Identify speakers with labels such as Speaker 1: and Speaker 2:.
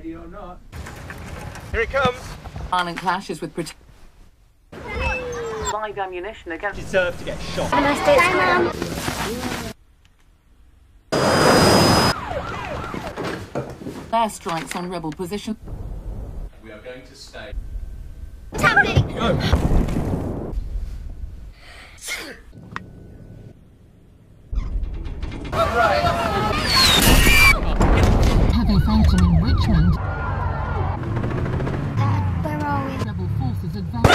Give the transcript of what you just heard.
Speaker 1: Ready or not.
Speaker 2: Here it comes.
Speaker 3: Violent clashes with live ammunition against.
Speaker 2: Deserve to get shot.
Speaker 4: Have a nice day, Mum.
Speaker 3: Airstrikes on rebel position.
Speaker 2: We are going to stay.
Speaker 4: What's happening?
Speaker 2: Go.
Speaker 5: Heavy fighting in Richmond.
Speaker 4: Where are we?
Speaker 5: Rebel forces advance.